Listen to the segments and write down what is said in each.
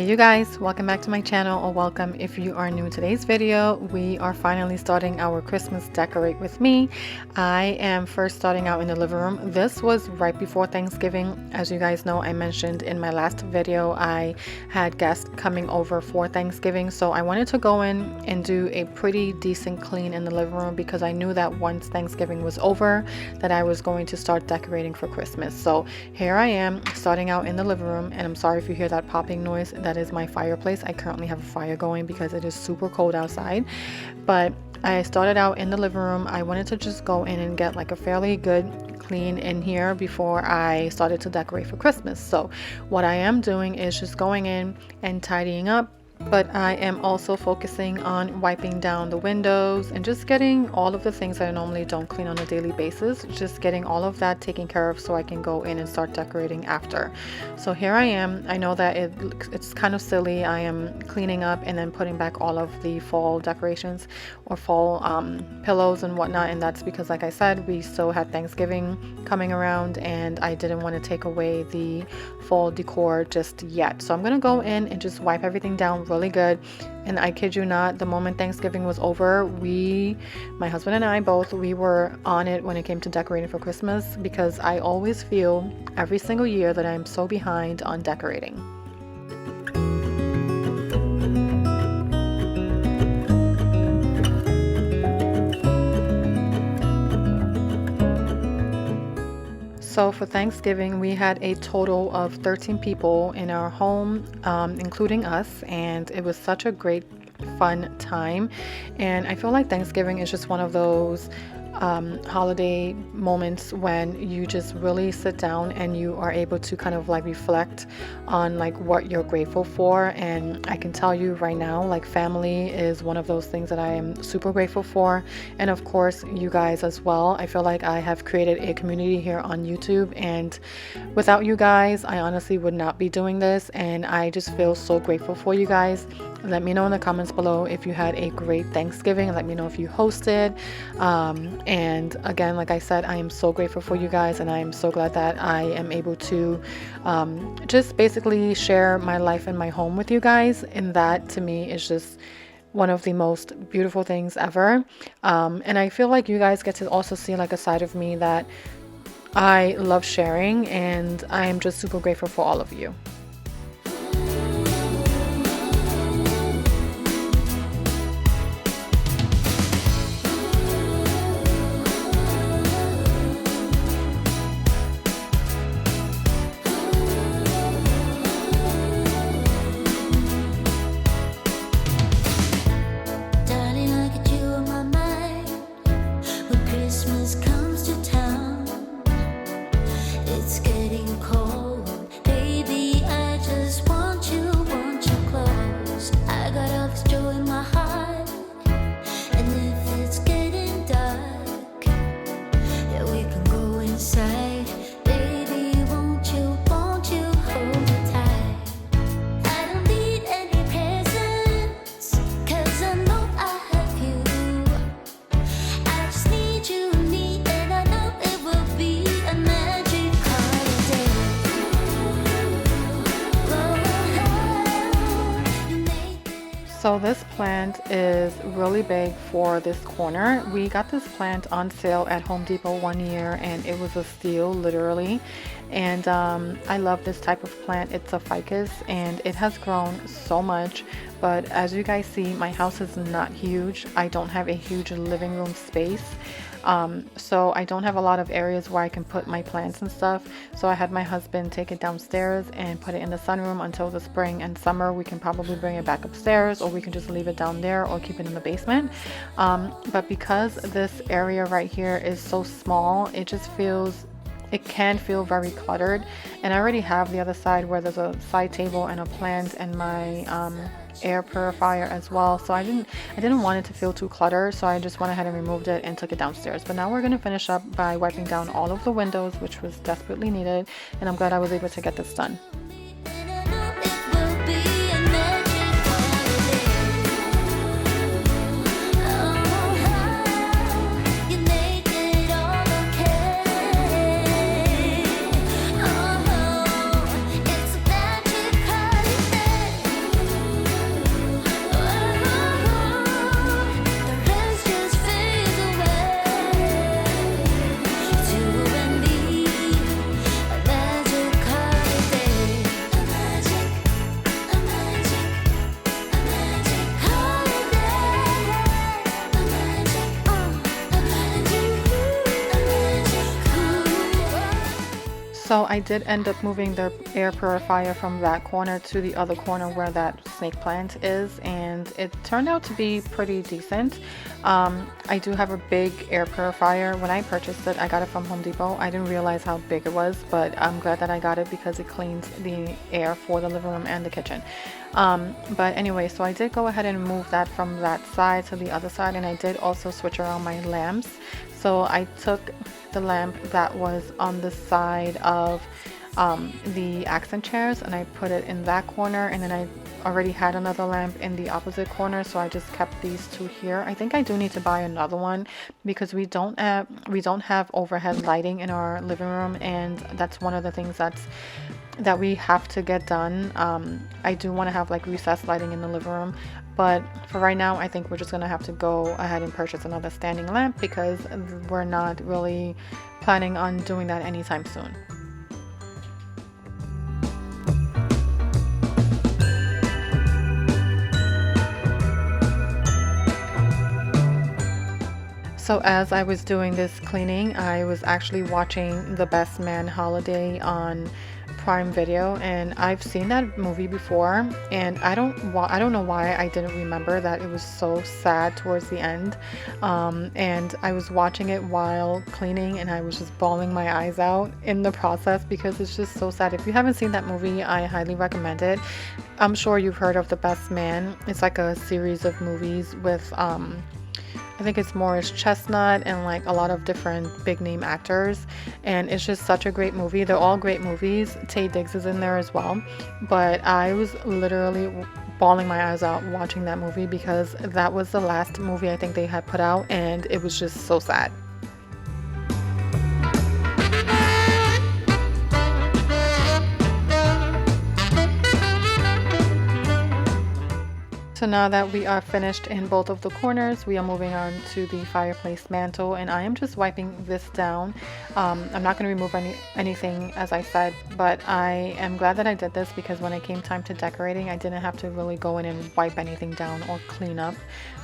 Hey you guys, welcome back to my channel, or welcome if you are new in today's video. We are finally starting our Christmas decorate with me. I am first starting out in the living room. This was right before Thanksgiving. As you guys know, I mentioned in my last video I had guests coming over for Thanksgiving, so I wanted to go in and do a pretty decent clean in the living room because I knew that once Thanksgiving was over that I was going to start decorating for Christmas. So here I am starting out in the living room, and I'm sorry if you hear that popping noise. That is my fireplace. I currently have a fire going because it is super cold outside. But I started out in the living room. I wanted to just go in and get like a fairly good clean in here before I started to decorate for Christmas. So what I am doing is just going in and tidying up, but I am also focusing on wiping down the windows and just getting all of the things that I normally don't clean on a daily basis, just getting all of that taken care of so I can go in and start decorating after. So here I am. I know that it's kind of silly. I am cleaning up and then putting back all of the fall decorations or fall pillows and whatnot, and that's because, like I said, we still had Thanksgiving coming around and I didn't want to take away the fall decor just yet. So I'm gonna go in and just wipe everything down really good. And I kid you not, the moment Thanksgiving was over, my husband and I both, we were on it when it came to decorating for Christmas, because I always feel every single year that I'm so behind on decorating. So for Thanksgiving, we had a total of 13 people in our home, including us, and it was such a great, fun time. And I feel like Thanksgiving is just one of those holiday moments when you just really sit down and you are able to kind of like reflect on like what you're grateful for. And I can tell you right now, like, family is one of those things that I am super grateful for, and of course you guys as well. I feel like I have created a community here on YouTube, and without you guys I honestly would not be doing this, and I just feel so grateful for you guys. Let me know in the comments below if you had a great Thanksgiving. Let me know if you hosted. And again, like I said, I am so grateful for you guys, and I am so glad that I am able to just basically share my life and my home with you guys. And that to me is just one of the most beautiful things ever. And I feel like you guys get to also see like a side of me that I love sharing, and I am just super grateful for all of you. So this plant is really big for this corner. We got this plant on sale at Home Depot one year, and it was a steal, literally. And I love this type of plant. It's a ficus, and it has grown so much. But as you guys see, my house is not huge. I don't have a huge living room space. So I don't have a lot of areas where I can put my plants and stuff. So I had my husband take it downstairs and put it in the sunroom until the spring and summer. We can probably bring it back upstairs, or we can just leave it down there or keep it in the basement. But because this area right here is so small, it can feel very cluttered. And I already have the other side where there's a side table and a plant and my air purifier as well, so I didn't want it to feel too cluttered, so I just went ahead and removed it and took it downstairs. But now we're going to finish up by wiping down all of the windows, which was desperately needed, and I'm glad I was able to get this done. So I did end up moving the air purifier from that corner to the other corner where that snake plant is, and it turned out to be pretty decent. I do have a big air purifier. When I purchased it, I got it from Home Depot. I didn't realize how big it was, but I'm glad that I got it because it cleans the air for the living room and the kitchen. But anyway, so I did go ahead and move that from that side to the other side, and I did also switch around my lamps. So I took the lamp that was on the side of the accent chairs and I put it in that corner, and then I already had another lamp in the opposite corner, so I just kept these two here. I think I do need to buy another one because we don't have overhead lighting in our living room, and that's one of the things that we have to get done. I do want to have like recessed lighting in the living room, but for right now I think we're just gonna have to go ahead and purchase another standing lamp because we're not really planning on doing that anytime soon. So as I was doing this cleaning, I was actually watching The Best Man Holiday on Prime Video, and I've seen that movie before, and I don't know why I didn't remember that it was so sad towards the end. And I was watching it while cleaning, and I was just bawling my eyes out in the process because it's just so sad. If you haven't seen that movie, I highly recommend it. I'm sure you've heard of The Best Man. It's like a series of movies with I think it's Morris Chestnut and like a lot of different big name actors, and it's just such a great movie. They're all great movies. Taye Diggs is in there as well, but I was literally bawling my eyes out watching that movie because that was the last movie I think they had put out, and it was just so sad. So now that we are finished in both of the corners, we are moving on to the fireplace mantle, and I am just wiping this down. I'm not going to remove anything as I said, but I am glad that I did this because when it came time to decorating, I didn't have to really go in and wipe anything down or clean up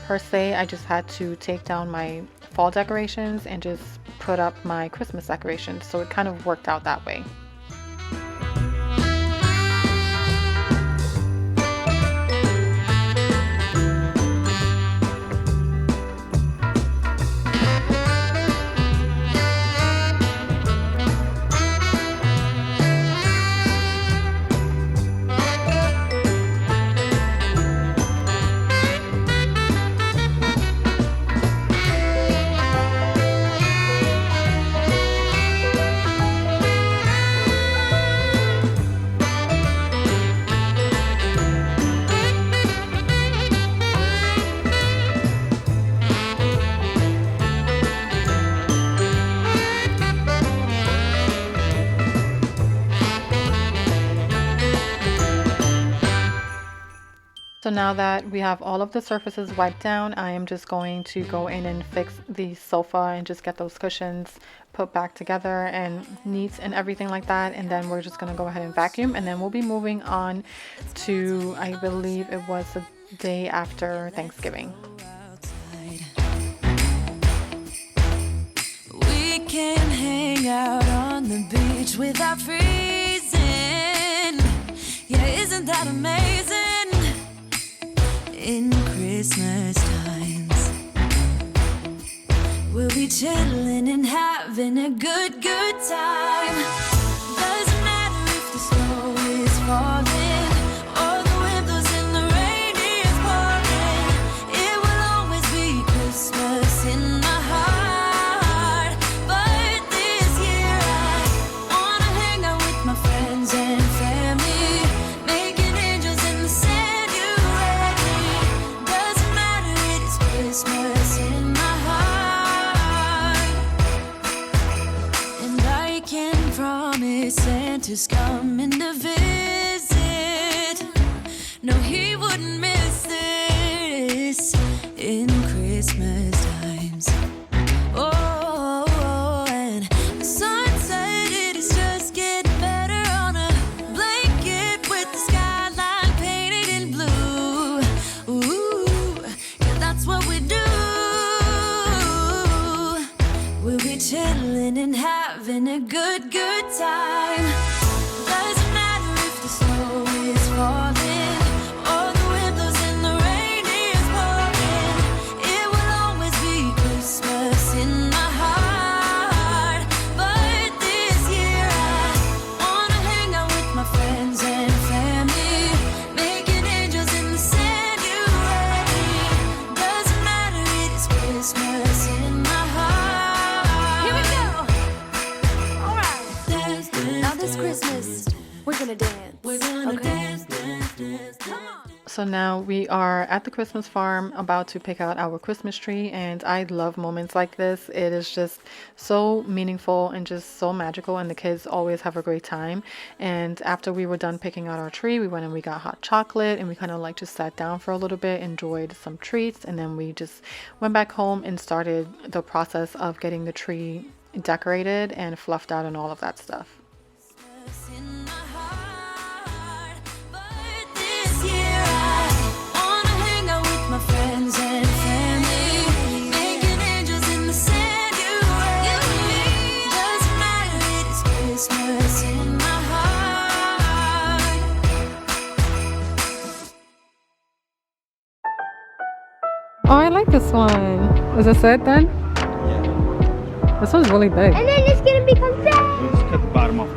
per se. I just had to take down my fall decorations and just put up my Christmas decorations, so it kind of worked out that way. So now that we have all of the surfaces wiped down, I am just going to go in and fix the sofa and just get those cushions put back together and neat and everything like that. And then we're just going to go ahead and vacuum, and then we'll be moving on to, I believe it was the day after Thanksgiving. We can hang out on the beach without freezing. Yeah, isn't that amazing? In Christmas times, we'll be chilling and having a good time. Doesn't matter if the snow is falling or the wind blows and the rain is pouring. It will always be Christmas in my heart. But this year I wanna hang out with my friends and family, making angels in the sand. Christmas in my heart, and I can promise Santa's coming to visit. No, he wouldn't miss this in Christmas times. Oh, and the sun said it is just getting better on a blanket with the skyline painted in blue. Ooh, yeah, that's what we do. We'll be chilling and having a good time. Christmas in my heart. Here we go. All right. Now this Christmas, we're gonna dance. We're gonna dance. Come on. So now we are at the Christmas farm about to pick out our Christmas tree, and I love moments like this. It is just so meaningful and just so magical, and the kids always have a great time. And after we were done picking out our tree, we went and we got hot chocolate, and we kind of like just sat down for a little bit, enjoyed some treats, and then we just went back home and started the process of getting the tree decorated and fluffed out and all of that stuff. In my heart, but this year I wanna hang out with my friends and family, making angels in the sand. You and me, doesn't matter, it is Christmas in my heart. Oh, I like this one. Is it set then? Yeah. This one's really big. And then it's gonna become fat. We'll just cut the bottom off.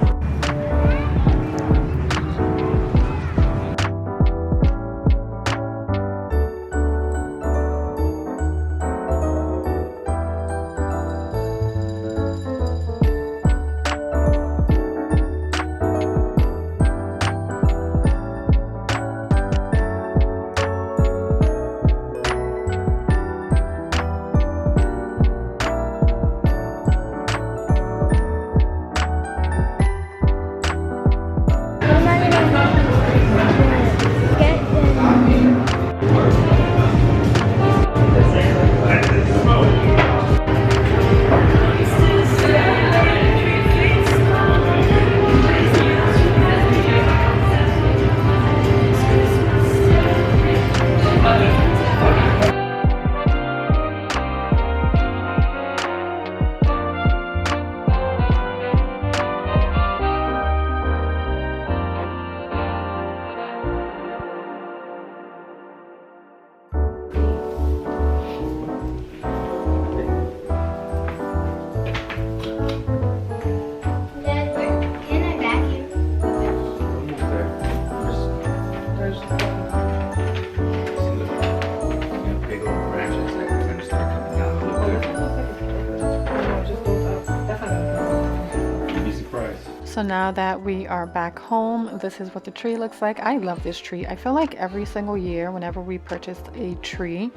So now that we are back home, this is what the tree looks like. I love this tree. I feel like every single year whenever we purchased a tree,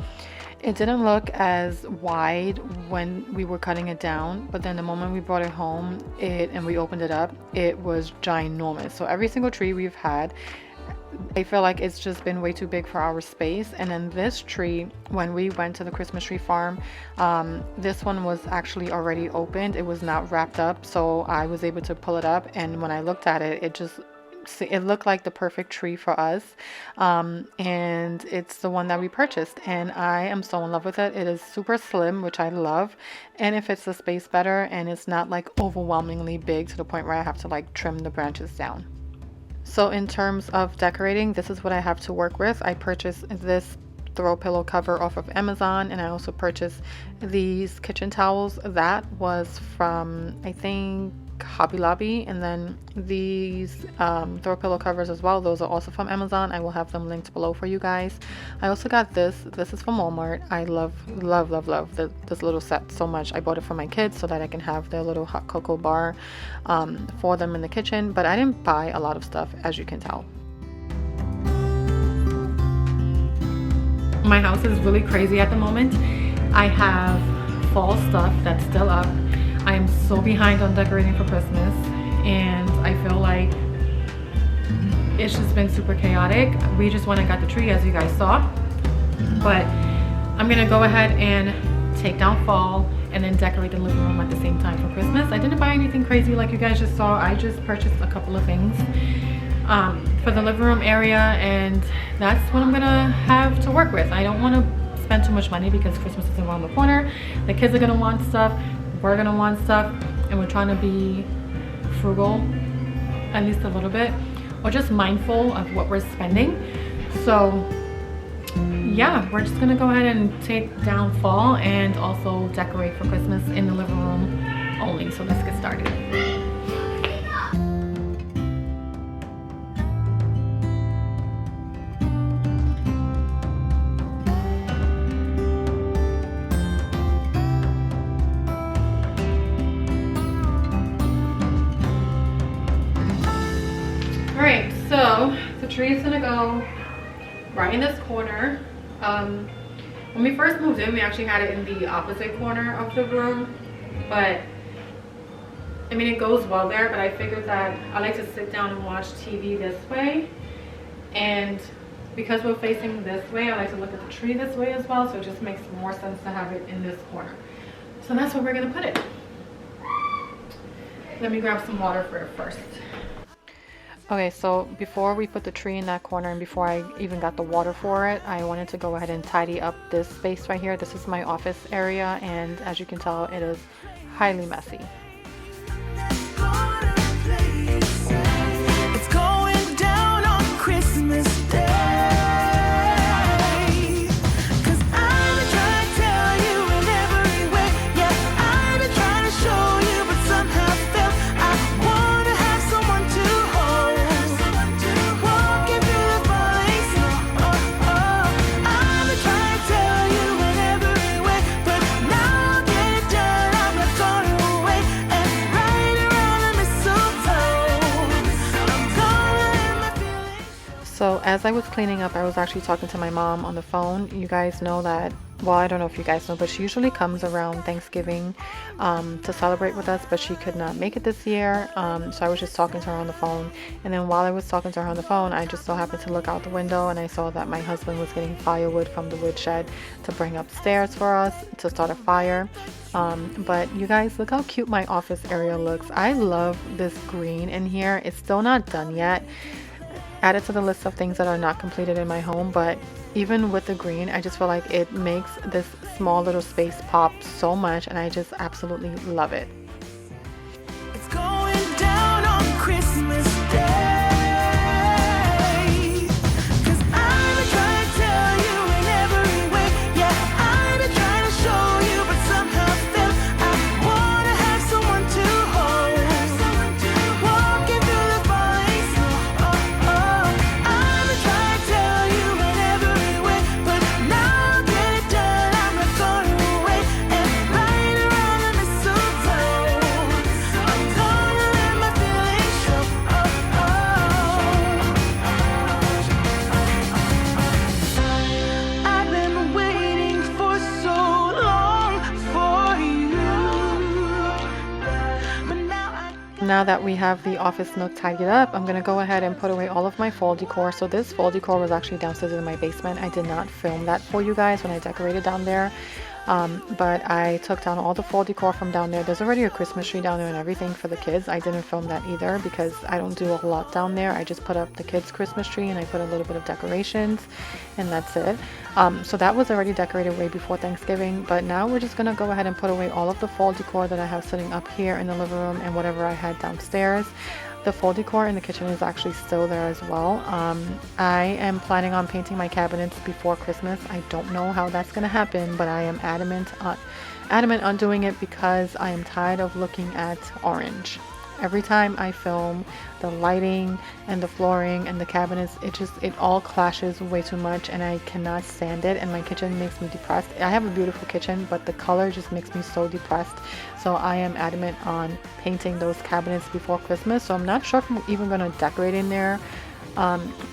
it didn't look as wide when we were cutting it down, but then the moment we brought it home and we opened it up, it was ginormous. So every single tree we've had, I feel like it's just been way too big for our space. And then this tree, when we went to the Christmas tree farm, this one was actually already opened. It was not wrapped up, so I was able to pull it up, and when I looked at it, it looked like the perfect tree for us. And it's the one that we purchased, and I am so in love with it. It is super slim, which I love, and it fits the space better, and it's not like overwhelmingly big to the point where I have to like trim the branches down. So in terms of decorating, this is what I have to work with. I purchased this throw pillow cover off of Amazon, and I also purchased these kitchen towels. That was from, I think, Hobby Lobby, and then these throw pillow covers as well. Those are also from Amazon. I will have them linked below for you guys. I also got this is from Walmart. I love this little set so much. I bought it for my kids so that I can have their little hot cocoa bar for them in the kitchen, but I didn't buy a lot of stuff, as you can tell. My house is really crazy at the moment. I have fall stuff that's still up. I am so behind on decorating for Christmas, and I feel like it's just been super chaotic. We just went and got the tree, as you guys saw, but I'm gonna go ahead and take down fall and then decorate the living room at the same time for Christmas. I didn't buy anything crazy like you guys just saw. I just purchased a couple of things for the living room area, and that's what I'm gonna have to work with. I don't want to spend too much money because Christmas is around the corner. The kids are gonna want stuff, we're gonna want stuff, and we're trying to be frugal at least a little bit, or just mindful of what we're spending. So yeah, we're just gonna go ahead and take down fall and also decorate for Christmas in the living room only. So let's get started. tree is gonna go right in this corner. When we first moved in, we actually had it in the opposite corner of the room, but I mean, it goes well there, but I figured that I like to sit down and watch TV this way, and because we're facing this way, I like to look at the tree this way as well, so it just makes more sense to have it in this corner. So that's where we're gonna put it. Let me grab some water for it first. Okay, so before we put the tree in that corner and before I even got the water for it, I wanted to go ahead and tidy up this space right here. This is my office area, and as you can tell, it is highly messy. It's going down on Christmas Day. 'Cause I've been trying to tell you in every way. Yeah, I've been trying to show you, but somehow felt I wanna have someone to hold. Walking through the falling snow. I've been trying to tell you in every way, but now I'll get it done. I'm not gonna wait and right around the mistletoe. I'm gonna let my feelings. So as I was cleaning up, I was actually talking to my mom on the phone. You guys know that, well, I don't know if you guys know, but she usually comes around Thanksgiving to celebrate with us, but she could not make it this year. So I was just talking to her on the phone. And then while I was talking to her on the phone, I just so happened to look out the window and I saw that my husband was getting firewood from the woodshed to bring upstairs for us to start a fire. But you guys, look how cute my office area looks. I love this green in here. It's still not done yet. Added to the list of things that are not completed in my home, but even with the green, I just feel like it makes this small little space pop so much, and I just absolutely love it. It's going down on Christmas Day. 'Cause I've been trying to tell you in every way. Yeah, I've been trying to show you, but somehow felt I wanna have someone to hold. Walking through the falling snow. I've been trying to tell you in every way, but now I'll get it done. I'm not gonna wait and right around the mistletoe. I'm gonna let my feelings show. I've been waiting for so long for you, but now Now that we have the office nook tidied up, I'm gonna go ahead and put away all of my fall decor. So this fall decor was actually downstairs in my basement. I did not film that for you guys when I decorated down there. But I took down all the fall decor from down there. There's already a Christmas tree down there and everything for the kids. I didn't film that either because I don't do a whole lot down there. I just put up the kids' Christmas tree and I put a little bit of decorations and that's it. So that was already decorated way before Thanksgiving, but now we're just gonna go ahead and put away all of the fall decor that I have sitting up here in the living room and whatever I had downstairs. The fall decor in the kitchen is actually still there as well. I am planning on painting my cabinets before Christmas. I don't know how that's gonna happen, but I am adamant on doing it because I am tired of looking at orange. Every time I film, the lighting and the flooring and the cabinets, it all clashes way too much and I cannot stand it, and my kitchen makes me depressed. I have a beautiful kitchen, but the color just makes me so depressed. So I am adamant on painting those cabinets before Christmas. So I'm not sure if I'm even going to decorate in there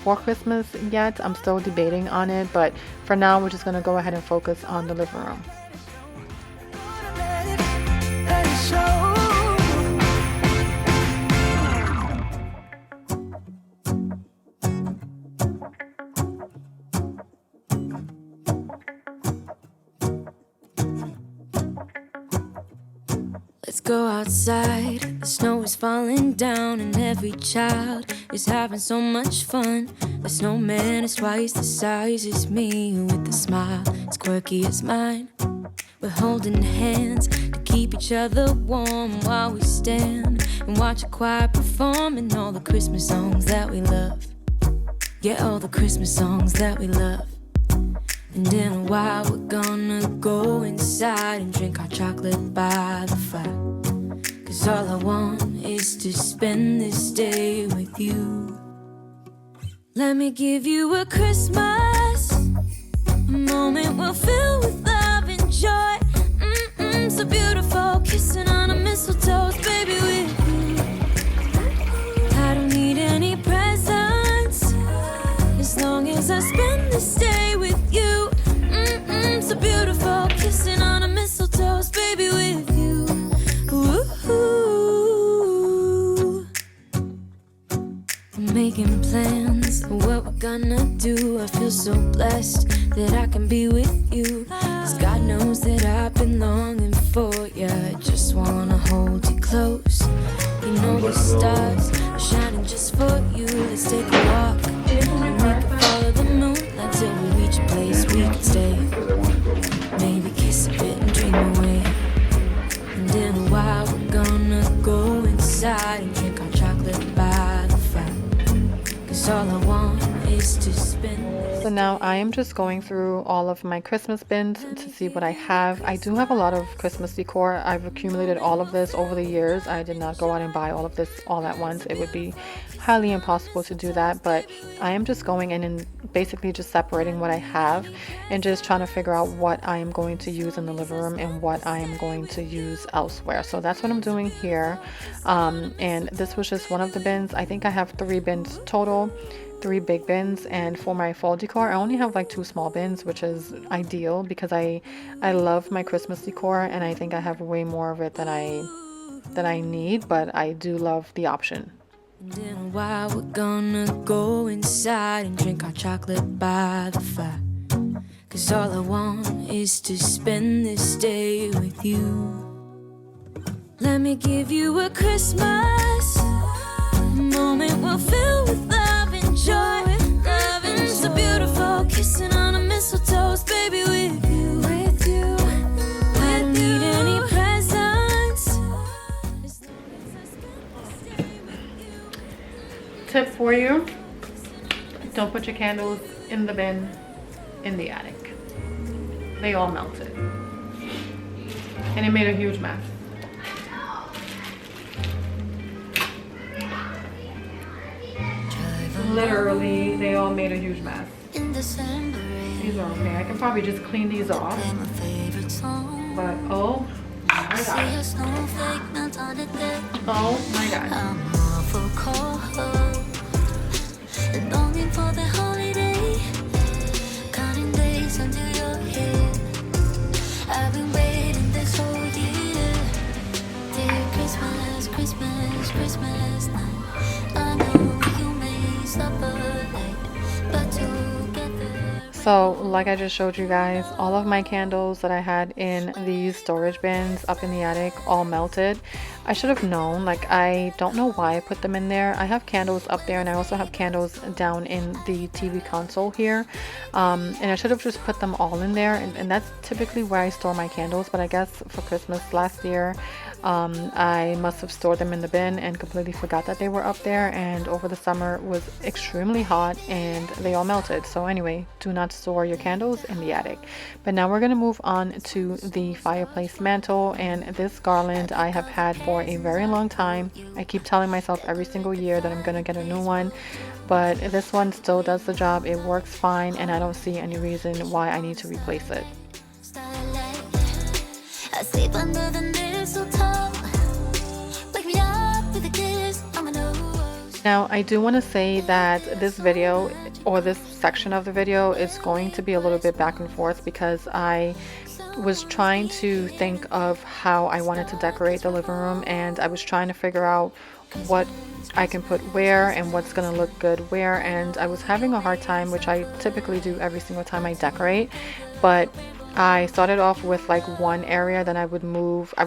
for Christmas yet. I'm still debating on it, but for now we're just going to go ahead and focus on the living room. let it show. Let's go outside. The snow is falling down and every child is having so much fun. The snowman is twice the size as me, with a smile as quirky as mine. We're holding hands to keep each other warm while we stand and watch a choir performing all the Christmas songs that we love. Yeah, all the Christmas songs that we love. And in a while we're gonna go inside and drink our chocolate by the fire. 'Cause all I want is to spend this day with you. Let me give you a Christmas, a moment we'll fill with love and joy. So beautiful, kissing on a mistletoe, baby, with you. I don't need any presents, been longing for ya. Just wanna hold you close. You know the stars are shining just for you. Let's take a walk and we can follow the moonlight till we reach a place we can stay. Maybe kiss a bit and dream away. And in a while we're gonna go inside and drink our chocolate by the fire. 'Cause all I want is to spend. So now I am just going through all of my Christmas bins to see what I have. I do have a lot of Christmas decor. I've accumulated all of this over the years. I did not go out and buy all of this all at once. It would be highly impossible to do that, but I am just going in and basically just separating what I have and just trying to figure out what I am going to use in the living room and what I am going to use elsewhere. So that's what I'm doing here. And this was just one of the bins. I think I have 3 bins total. 3 big bins, and for my fall decor I only have like 2 small bins, which is ideal because I love my Christmas decor and I think I have way more of it than I need, but I do love the option. And in a while we're gonna go inside and drink our chocolate by the fire. 'Cause all I want is to spend this day with you. Let me give you a Christmas moment we'll fill with love and joy. Loving so beautiful, kissing on a mistletoe, baby, with you. I don't need any presents. Tip for you: don't put your candles in the bin in the attic. They all melted and it made a huge mess. Literally, they all made a huge mess. These are okay. I can probably just clean these off. But oh my god. Oh my god. Longing for the holiday, counting days until you're here. I've been waiting this whole year. Dear Christmas, Christmas, Christmas night. I know you may suffer late, but together. So like I just showed you guys, all of my candles that I had in these storage bins up in the attic all melted. I should have known. Like, I don't know why I put them in there. I have candles up there and I also have candles down in the TV console here, and I should have just put them all in there, and that's typically where I store my candles. But I guess for Christmas last year I must have stored them in the bin and completely forgot that they were up there, and over the summer it was extremely hot and they all melted. So anyway, do not store your candles in the attic. But now we're going to move on to the fireplace mantle, and this garland I have had for a very long time. I keep telling myself every single year that I'm going to get a new one, but this one still does the job. It works fine and I don't see any reason why I need to replace it. I sleep under the mistletoe. Wake me up with a kiss on my nose. Now I do want to say that this video, or this section of the video, is going to be a little bit back and forth because I was trying to think of how I wanted to decorate the living room, and I was trying to figure out what I can put where and what's going to look good where, and I was having a hard time, which I typically do every single time I decorate. But I started off with like one area, then I would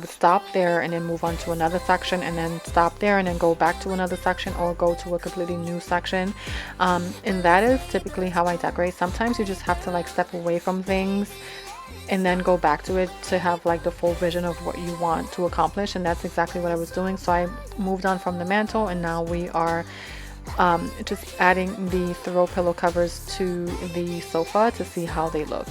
stop there and then move on to another section, and then stop there and then go back to another section or go to a completely new section. And that is typically how I decorate. Sometimes you just have to like step away from things and then go back to it to have like the full vision of what you want to accomplish, and that's exactly what I was doing. So I moved on from the mantle, and now we are just adding the throw pillow covers to the sofa to see how they look.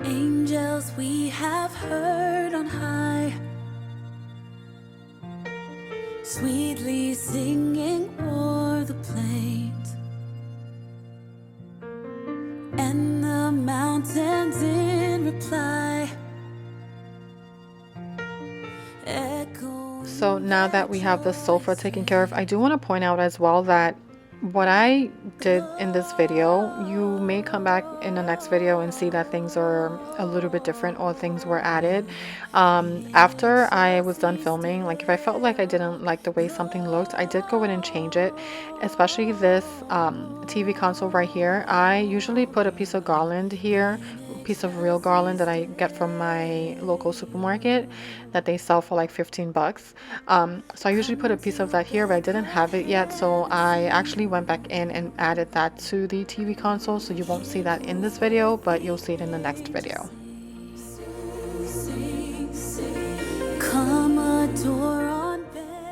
Angels we have heard on high, sweetly singing o'er the plains, and the mountains So now that we have the sofa taken care of, I do want to point out as well that what I did in this video, you may come back in the next video and see that things are a little bit different or things were added. After I was done filming, like if I felt like I didn't like the way something looked, I did go in and change it, especially this TV console right here. I usually put a piece of garland here, piece of real garland that I get from my local supermarket that they sell for like 15 bucks. So I usually put a piece of that here, but I didn't have it yet, so I actually went back in and added that to the TV console, so you won't see that in this video, but you'll see it in the next video.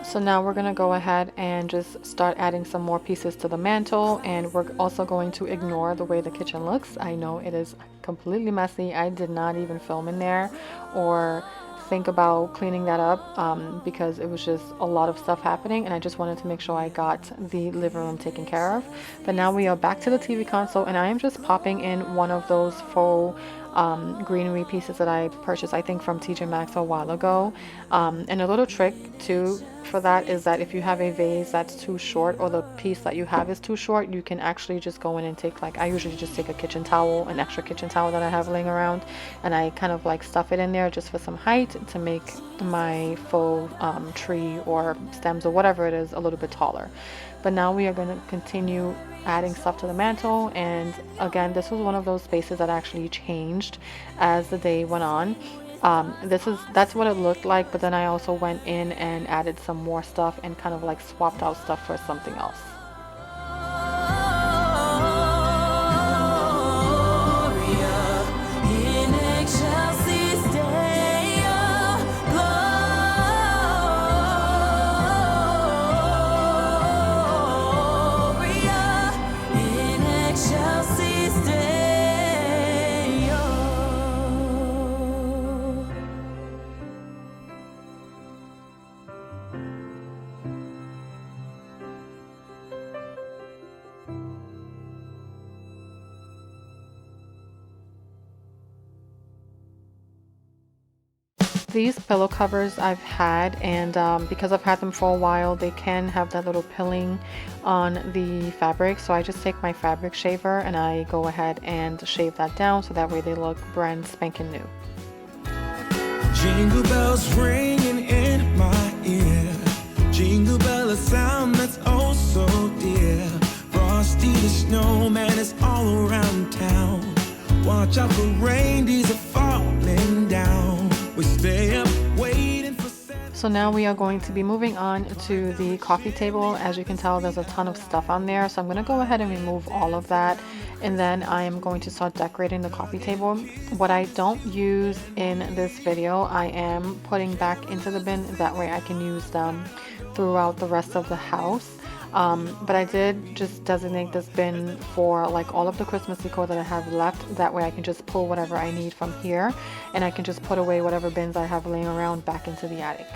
So now we're gonna go ahead and just start adding some more pieces to the mantle, and we're also going to ignore the way the kitchen looks. I know it is completely messy. I did not even film in there or think about cleaning that up because it was just a lot of stuff happening, and I just wanted to make sure I got the living room taken care of. But now we are back to the TV console, and I am just popping in one of those faux greenery pieces that I purchased, I think from TJ Maxx a while ago. And a little trick too for that is that if you have a vase that's too short, or the piece that you have is too short, you can actually just go in and take, like, I usually just take a kitchen towel, an extra kitchen towel that I have laying around, and I kind of like stuff it in there just for some height to make my faux tree or stems or whatever it is a little bit taller. But now we are going to continue adding stuff to the mantle, and again, this was one of those spaces that actually changed as the day went on. That's what it looked like, but then I also went in and added some more stuff and kind of like swapped out stuff for something else. These pillow covers I've had, and because I've had them for a while, they can have that little pilling on the fabric, so I just take my fabric shaver and I go ahead and shave that down so that way they look brand spanking new. Jingle bells ringing in my ear, jingle bell, a sound that's oh so dear. Frosty the snowman is all around town, watch out for reindeers are falling down. We stay up waiting for Santa. So now we are going to be moving on to the coffee table. As you can tell, there's a ton of stuff on there, so I'm going to go ahead and remove all of that, and then I am going to start decorating the coffee table. What I don't use in this video, I am putting back into the bin, that way I can use them throughout the rest of the house. But I did just designate this bin for like all of the Christmas decor that I have left. That way I can just pull whatever I need from here, and I can just put away whatever bins I have laying around back into the attic.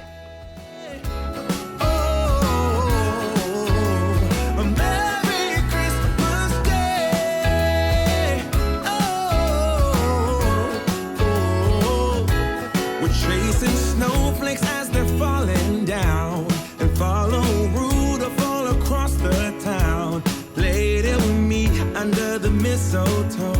Chasing snowflakes as they're falling down, and follow Rudolph all across the town. Play it with me under the mistletoe,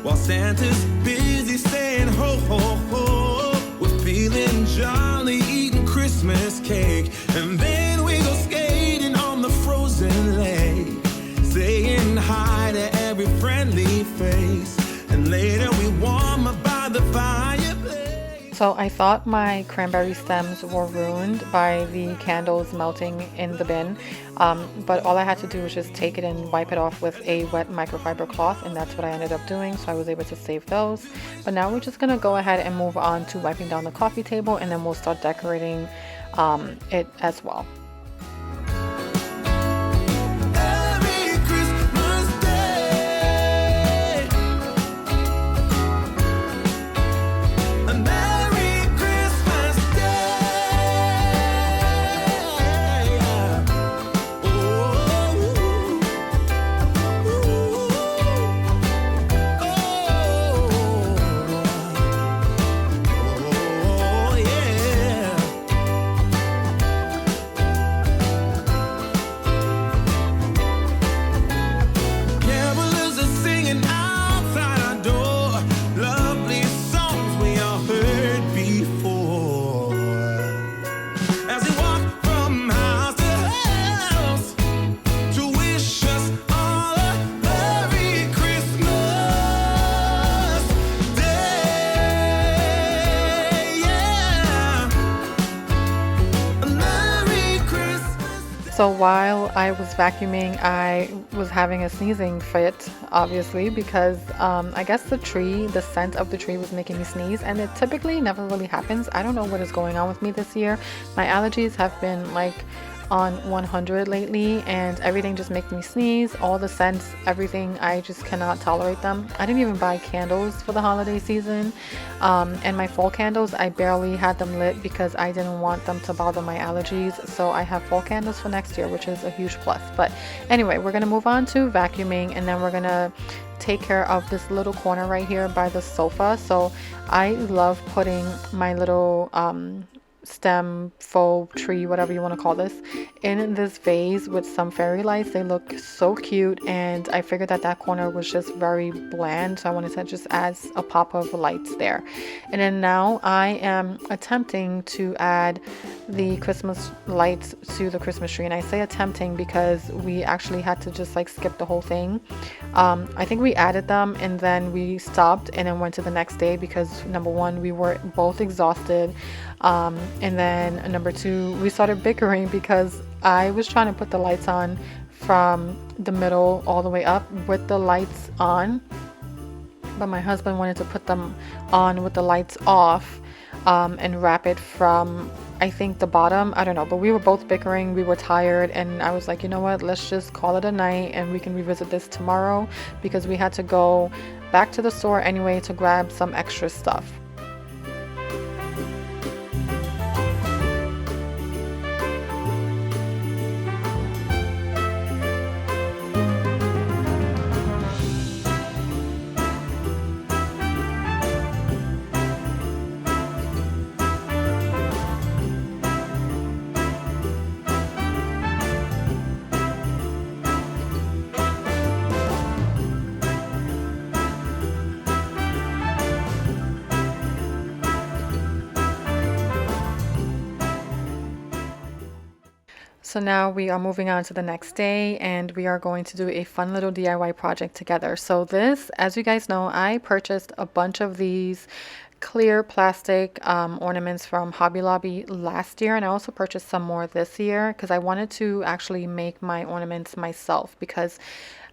while Santa's busy saying ho ho ho. We're feeling jolly, eating Christmas cake, and then we go skating on the frozen lake, saying hi to every friendly face, and later we warm up by the fireplace. So I thought my cranberry stems were ruined by the candles melting in the bin, but all I had to do was just take it and wipe it off with a wet microfiber cloth, and that's what I ended up doing, so I was able to save those. But now we're just going to go ahead and move on to wiping down the coffee table, and then we'll start decorating it as well. So while I was vacuuming, I was having a sneezing fit, obviously, because I guess the scent of the tree was making me sneeze, and it typically never really happens. I don't know what is going on with me this year. My allergies have been like on 100 lately, and everything just makes me sneeze. All the scents, everything, I just cannot tolerate them. I didn't even buy candles for the holiday season, and my fall candles, I barely had them lit because I didn't want them to bother my allergies. So I have fall candles for next year, which is a huge plus. But anyway, we're gonna move on to vacuuming, and then we're gonna take care of this little corner right here by the sofa. So I love putting my little stem, faux tree, whatever you want to call this, in this vase with some fairy lights. They look so cute, and I figured that that corner was just very bland, so I wanted to just add a pop of lights there. And then now I am attempting to add the Christmas lights to the Christmas tree, and I say attempting because we actually had to just like skip the whole thing. I think we added them and then we stopped and then went to the next day because number one, we were both exhausted. And then number two, we started bickering because I was trying to put the lights on from the middle all the way up with the lights on, but my husband wanted to put them on with the lights off, and wrap it from, I think, the bottom. I don't know, but we were both bickering. We were tired, and I was like, you know what, let's just call it a night and we can revisit this tomorrow, because we had to go back to the store anyway to grab some extra stuff. So now we are moving on to the next day, and we are going to do a fun little DIY project together. So this, as you guys know, I purchased a bunch of these clear plastic ornaments from Hobby Lobby last year, and I also purchased some more this year because I wanted to actually make my ornaments myself, because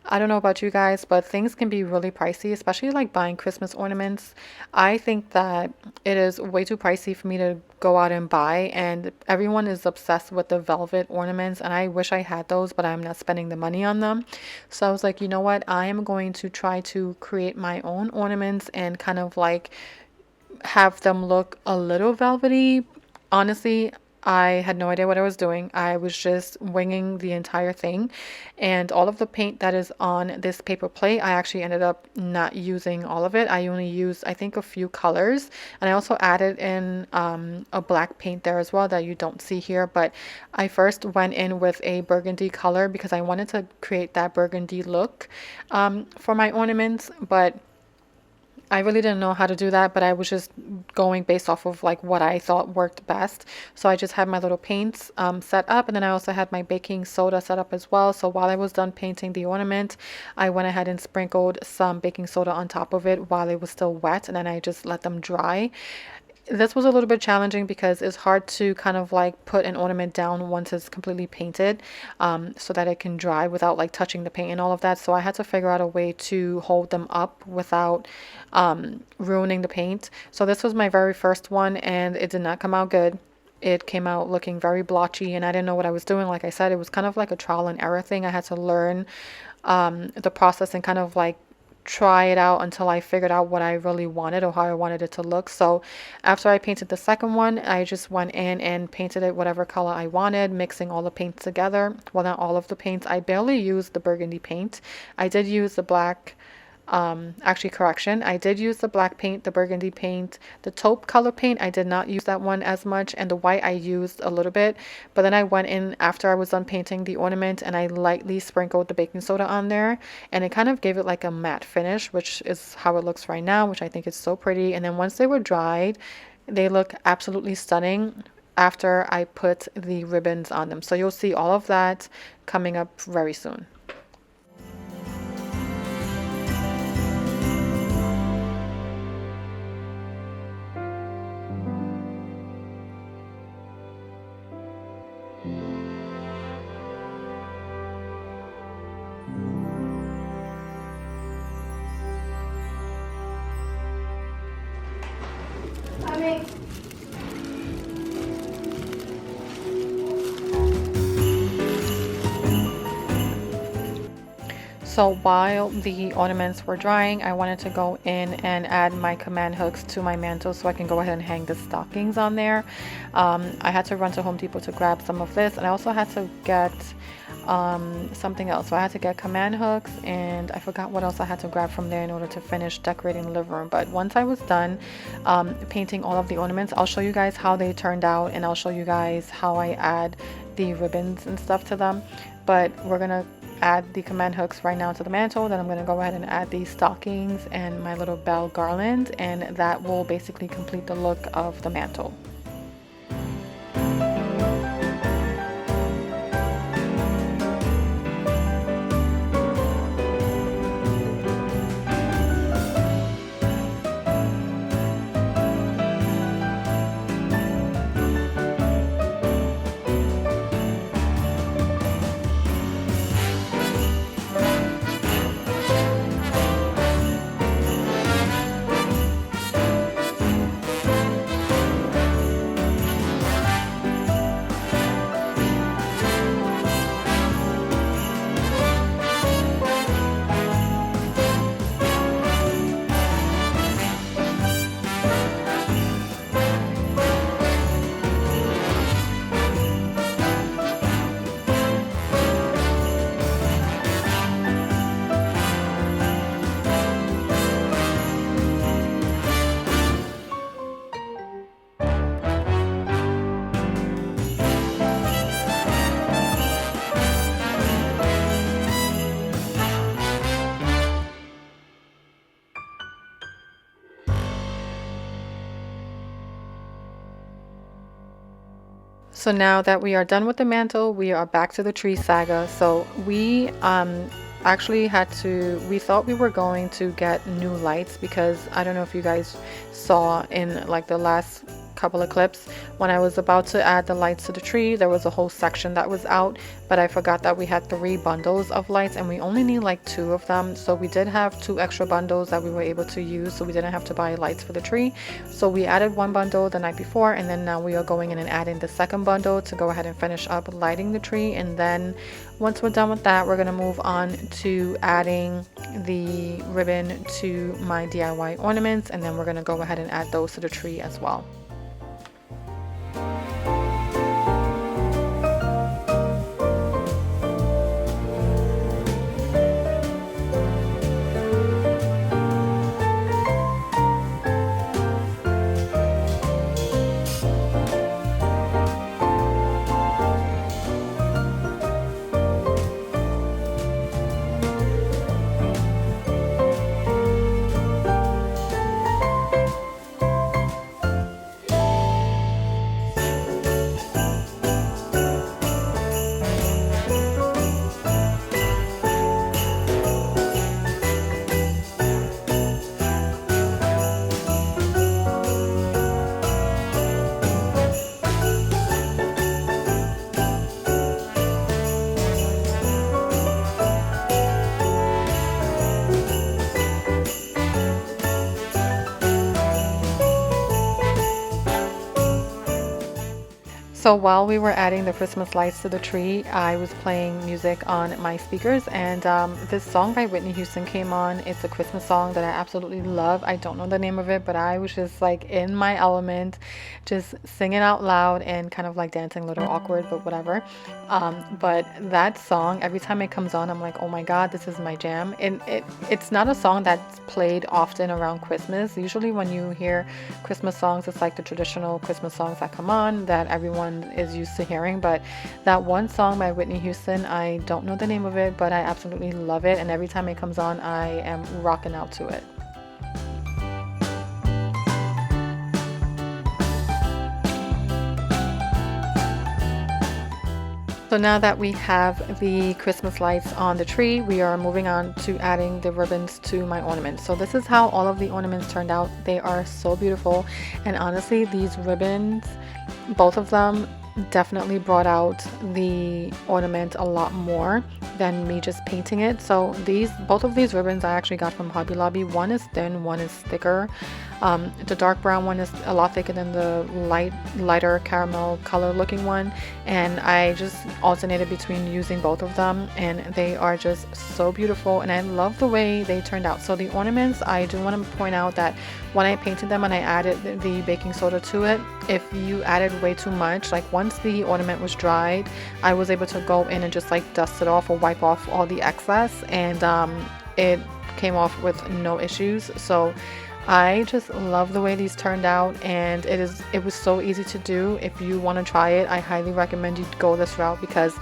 I don't know about you guys, but things can be really pricey, especially like buying Christmas ornaments. I think that it is way too pricey for me to go out and buy, and everyone is obsessed with the velvet ornaments, and I wish I had those, but I'm not spending the money on them. So I was like, you know what, I am going to try to create my own ornaments and kind of like have them look a little velvety. Honestly, I had no idea what I was doing. I was just winging the entire thing, and all of the paint that is on this paper plate, I actually ended up not using all of it. I only used, I think, a few colors, and I also added in a black paint there as well that you don't see here. But I first went in with a burgundy color because I wanted to create that burgundy look for my ornaments, but I really didn't know how to do that, but I was just going based off of like what I thought worked best. So I just had my little paints set up, and then I also had my baking soda set up as well. So while I was done painting the ornament, I went ahead and sprinkled some baking soda on top of it while it was still wet, and then I just let them dry. This was a little bit challenging because it's hard to kind of like put an ornament down once it's completely painted, so that it can dry without like touching the paint and all of that. So I had to figure out a way to hold them up without ruining the paint. So this was my very first one, and it did not come out good. It came out looking very blotchy, and I didn't know what I was doing. Like I said, it was kind of like a trial and error thing. I had to learn the process and kind of like try it out until I figured out what I really wanted or how I wanted it to look. So after I painted the second one, I just went in and painted it whatever color I wanted, mixing all the paints together. Well, not all of the paints. I barely used the burgundy paint. I did use the black, actually correction, I did use the black paint, the burgundy paint, the taupe color paint. I did not use that one as much, and the white I used a little bit. But then I went in after I was done painting the ornament and I lightly sprinkled the baking soda on there, and it kind of gave it like a matte finish, which is how it looks right now, which I think is so pretty. And then once they were dried, they look absolutely stunning after I put the ribbons on them. So you'll see all of that coming up very soon. So while the ornaments were drying, I wanted to go in and add my command hooks to my mantle so I can go ahead and hang the stockings on there. I had to run to Home Depot to grab some of this, and I also had to get something else. So I had to get command hooks, and I forgot what else I had to grab from there in order to finish decorating the living room. But once I was done painting all of the ornaments, I'll show you guys how they turned out, and I'll show you guys how I add the ribbons and stuff to them. But we're gonna add the command hooks right now to the mantle. Then I'm going to go ahead and add these stockings and my little bell garland, and that will basically complete the look of the mantle. So now that we are done with the mantle, we are back to the tree saga. So we actually we thought we were going to get new lights, because I don't know if you guys saw in like the last couple of clips, when I was about to add the lights to the tree, there was a whole section that was out, but I forgot that we had 3 bundles of lights and we only need like 2 of them. So we did have 2 extra bundles that we were able to use, so we didn't have to buy lights for the tree. So we added 1 bundle the night before, and then now we are going in and adding the second bundle to go ahead and finish up lighting the tree. And then once we're done with that, we're going to move on to adding the ribbon to my DIY ornaments, and then we're going to go ahead and add those to the tree as well. So while we were adding the Christmas lights to the tree, I was playing music on my speakers, and this song by Whitney Houston came on. It's a Christmas song that I absolutely love. I don't know the name of it, but I was just like in my element, just singing out loud and kind of like dancing, a little awkward, but whatever. But that song, every time it comes on, I'm like, oh my God, this is my jam. And it's not a song that's played often around Christmas. Usually when you hear Christmas songs, it's like the traditional Christmas songs that come on that everyone is used to hearing. But that one song by Whitney Houston, I don't know the name of it, but I absolutely love it. And every time it comes on, I am rocking out to it. So now that we have the Christmas lights on the tree, we are moving on to adding the ribbons to my ornaments. So this is how all of the ornaments turned out. They are so beautiful, and honestly, these ribbons, both of them, definitely brought out the ornament a lot more than me just painting it. So both of these ribbons I actually got from Hobby Lobby. One is thin, one is thicker. The dark brown one is a lot thicker than the lighter caramel color looking one, and I just alternated between using both of them, and they are just so beautiful, and I love the way they turned out. So the ornaments, I do want to point out that when I painted them and I added the baking soda to it, if you added way too much, like once the ornament was dried, I was able to go in and just like dust it off or wipe off all the excess, and it came off with no issues. So I just love the way these turned out, and it was so easy to do. If you want to try it, I highly recommend you go this route because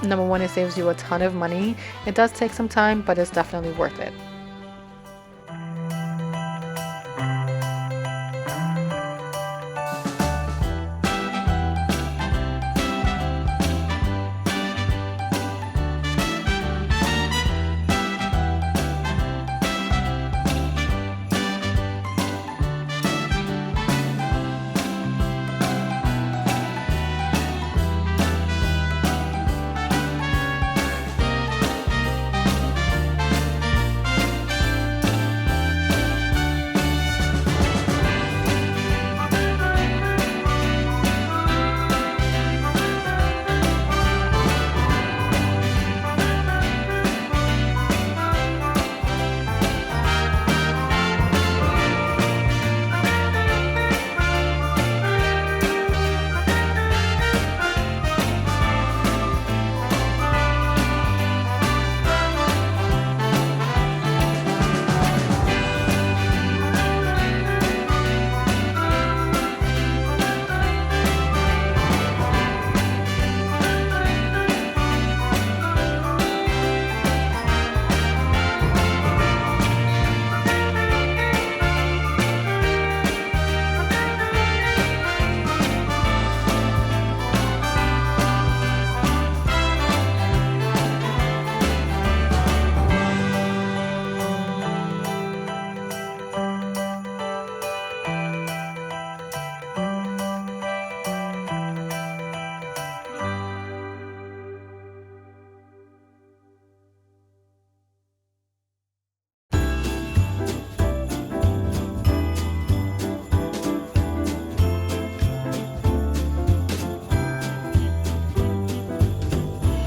number one, it saves you a ton of money. It does take some time, but it's definitely worth it.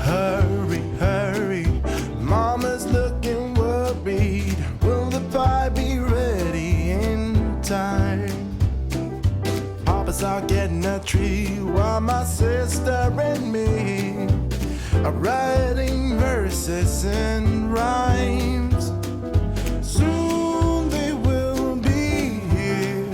Hurry, hurry, Mama's looking worried. Will the pie be ready in time? Papa's out getting a tree while my sister and me are writing verses and rhymes. Soon they will be here,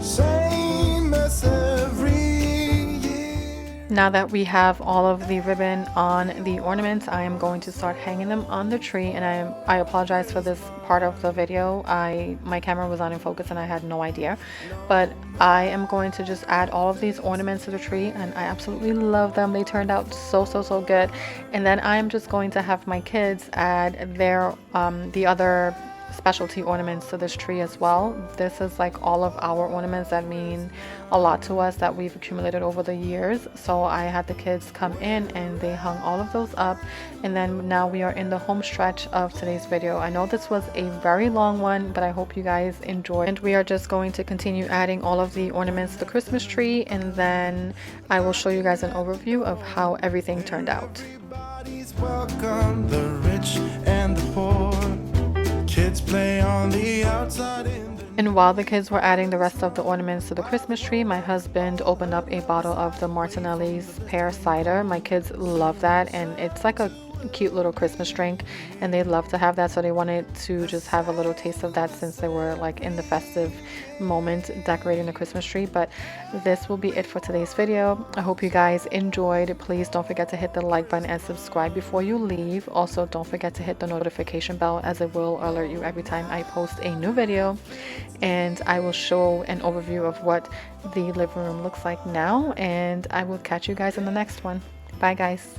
same as every year. Now that we have all of the ribbon on the ornaments, I am going to start hanging them on the tree, and I apologize for this part of the video. My camera was not in focus and I had no idea, but I am going to just add all of these ornaments to the tree, and I absolutely love them. They turned out so good. And then I'm just going to have my kids add their the other specialty ornaments to this tree as well. This is like all of our ornaments that mean a lot to us that we've accumulated over the years. So I had the kids come in and they hung all of those up, and then now we are in the home stretch of today's video. I know this was a very long one, but I hope you guys enjoyed. And we are just going to continue adding all of the ornaments to the Christmas tree, and then I will show you guys an overview of how everything turned out. Everybody's welcome, the rich and the poor. Kids play on the outside in the... And while the kids were adding the rest of the ornaments to the Christmas tree, my husband opened up a bottle of the Martinelli's pear cider. My kids love that, and it's like a cute little Christmas drink, and they love to have that, so they wanted to just have a little taste of that since they were like in the festive moment decorating the Christmas tree. But this will be it for today's video. I hope you guys enjoyed. Please don't forget to hit the like button and subscribe before you leave. Also, don't forget to hit the notification bell, as it will alert you every time I post a new video, and I will show an overview of what the living room looks like now, and I will catch you guys in the next one. Bye guys.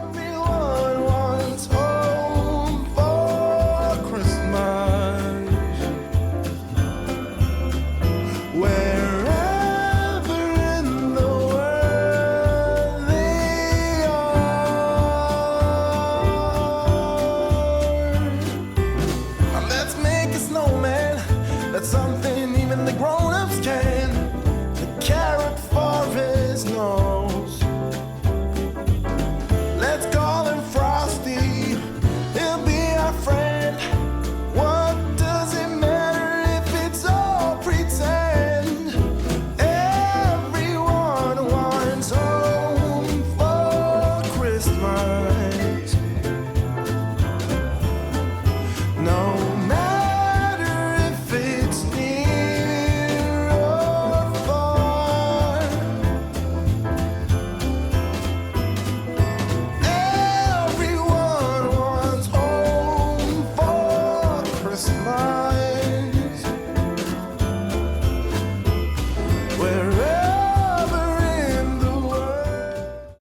Everyone wants home for Christmas. Wherever the grown-ups came.